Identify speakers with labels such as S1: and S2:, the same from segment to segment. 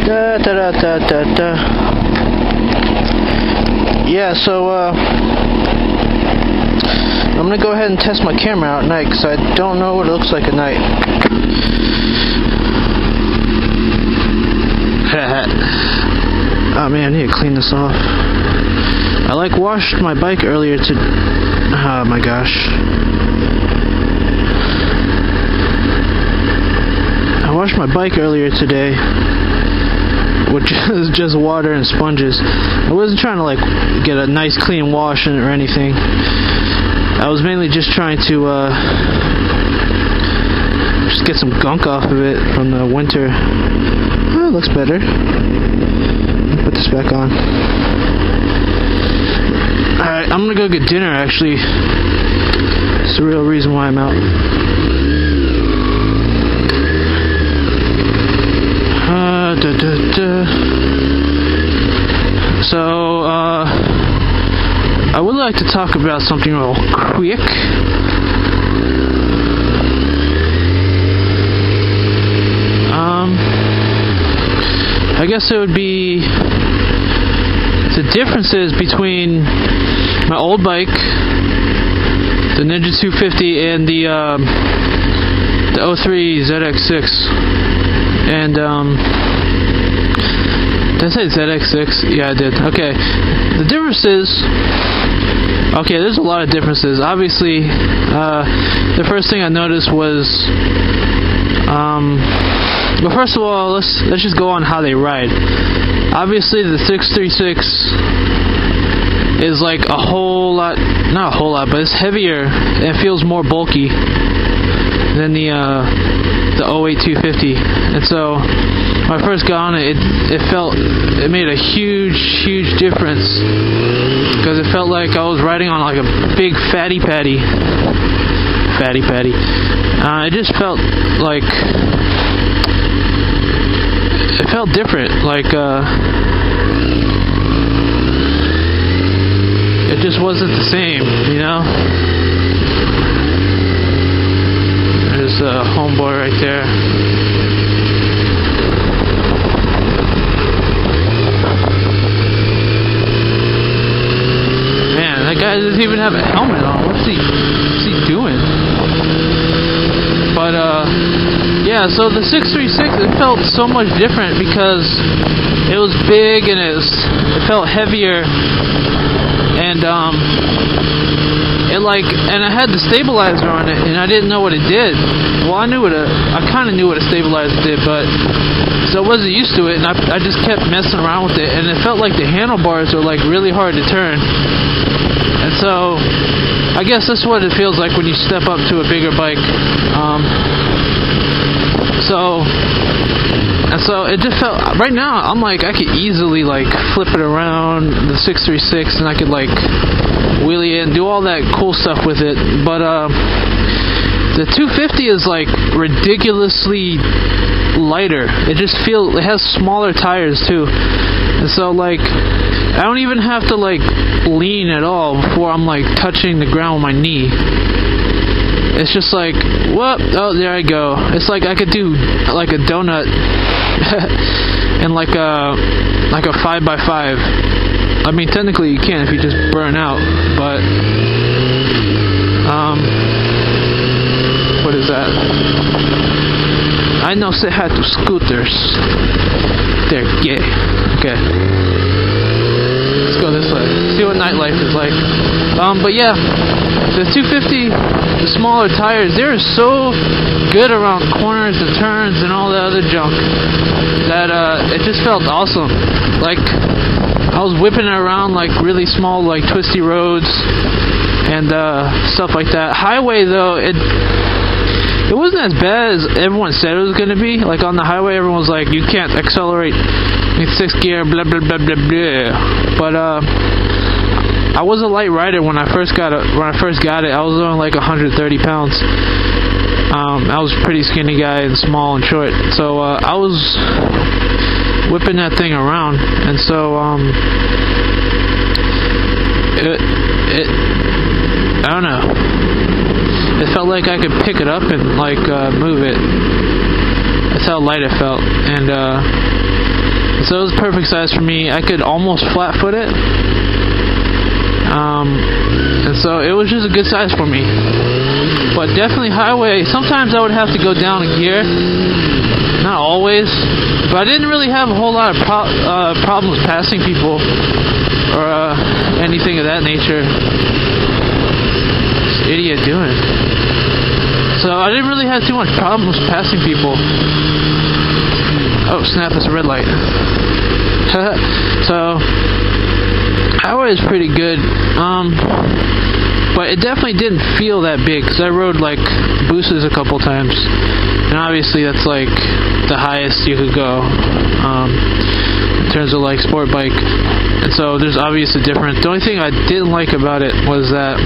S1: Da, da, da, da, da, da. Yeah, so I'm gonna go ahead and test my camera out at night because I don't know what it looks like at night. Oh man, I need to clean this off. I washed my bike earlier to. Oh my gosh. I washed my bike earlier today, which is just water and sponges. I wasn't trying to get a nice clean wash in it or anything. I was mainly just trying to just get some gunk off of it from the winter. Oh, it looks better. Put this back on. Alright, I'm gonna go get dinner actually. It's the real reason why I'm out. So, I would like to talk about something real quick. I guess it would be the differences between my old bike, the Ninja 250, and the 03 zx6. And did I say zx6? Yeah, I did. Okay. The difference is, okay, there's a lot of differences. Obviously, the first thing I noticed was, but first of all, let's just go on how they ride. Obviously, the 636 is a whole lot, not a whole lot, but it's heavier and feels more bulky than the 08 250. And so when I first got on it, it made a huge difference because it felt like I was riding on a big fatty patty. It just felt like it felt different, it just wasn't the same, you know. There's a homeboy right there. Man, that guy doesn't even have a helmet on. What's he doing? But yeah, so the 636, it felt so much different because it was big and it felt heavier, and and I had the stabilizer on it, and I didn't know what it did. Well, I kind of knew what a stabilizer did, but so I wasn't used to it, and I just kept messing around with it, and it felt like the handlebars are really hard to turn. And so I guess that's what it feels like when you step up to a bigger bike. So it just felt, right now I'm I could easily flip it around the 636, and I could wheelie it and do all that cool stuff with it. But the 250 is ridiculously lighter. It has smaller tires too, and so I don't even have to lean at all before I'm touching the ground with my knee. It's just whoop, oh, there I go. It's I could do a donut in a 5x5. I mean, technically you can if you just burn out, but what is that? I know say hi to scooters. They're gay. Okay. Let's go this way. See what nightlife is like. But yeah, the 250, the smaller tires, they're so good around corners and turns and all the other junk that it just felt awesome. I was whipping it around really small, twisty roads and stuff like that. Highway though, it wasn't as bad as everyone said it was going to be. On the highway, everyone was you can't accelerate in 6th gear, blah blah blah blah blah. But I was a light rider when I first got it. I was only 130 pounds. I was a pretty skinny guy and small and short, so I was whipping that thing around, and so I don't know. It felt like I could pick it up and move it. That's how light it felt, and So it was perfect size for me. I could almost flat foot it. And so it was just a good size for me. But definitely highway, sometimes I would have to go down a gear. Not always. But I didn't really have a whole lot of problems passing people or anything of that nature. What's this idiot doing? So I didn't really have too much problems passing people. Oh snap, it's a red light. So highway is pretty good. But it definitely didn't feel that big because I rode like boosters a couple times, and obviously that's like the highest you could go in terms of like sport bike, and so there's obviously difference. The only thing I didn't like about it was that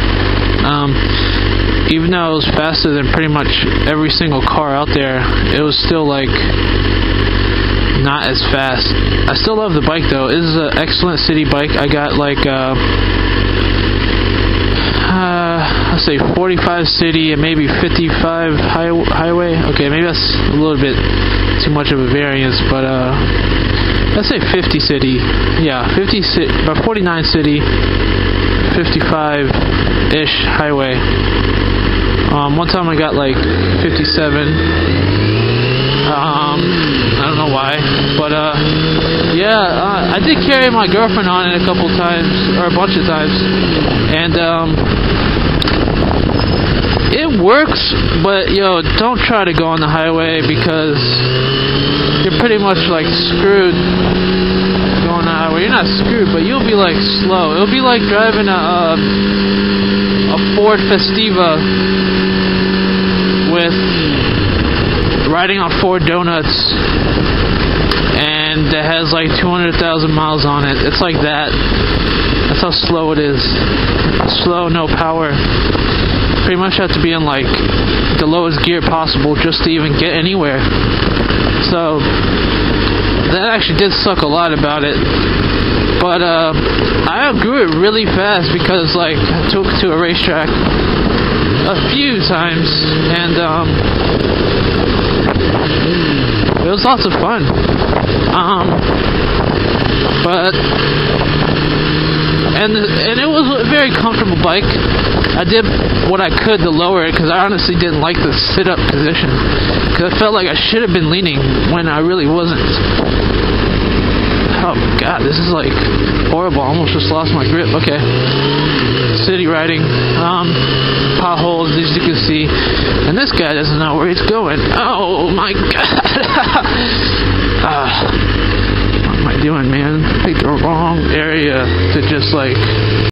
S1: even though it was faster than pretty much every single car out there, it was still like not as fast. I still love the bike though. This is an excellent city bike. I got like let's say 45 city and maybe 55 highway. Okay, maybe that's a little bit too much of a variance, but let's say 50 city. Yeah, 49 city, 55-ish highway. One time I got like 57. I don't know why, but yeah, I did carry my girlfriend on it a couple times, or a bunch of times, and it works, but yo, don't try to go on the highway because you're pretty much like screwed going on the highway. You're not screwed, but you'll be like slow. It'll be like driving a Ford Festiva with riding on 4 donuts and it has like 200,000 miles on it. It's like that. That's how slow it is. Slow, no power. Pretty much have to be in like the lowest gear possible just to even get anywhere. So that actually did suck a lot about it. But I outgrew it really fast because like I took to a racetrack a few times and it was lots of fun. And it was a very comfortable bike. I did what I could to lower it because I honestly didn't like the sit-up position because I felt like I should have been leaning when I really wasn't. Oh god, this is like horrible. I almost just lost my grip. Okay. City riding. Potholes, as you can see. And this guy doesn't know where he's going. Oh my god. What am I doing, man? I picked the wrong area to just like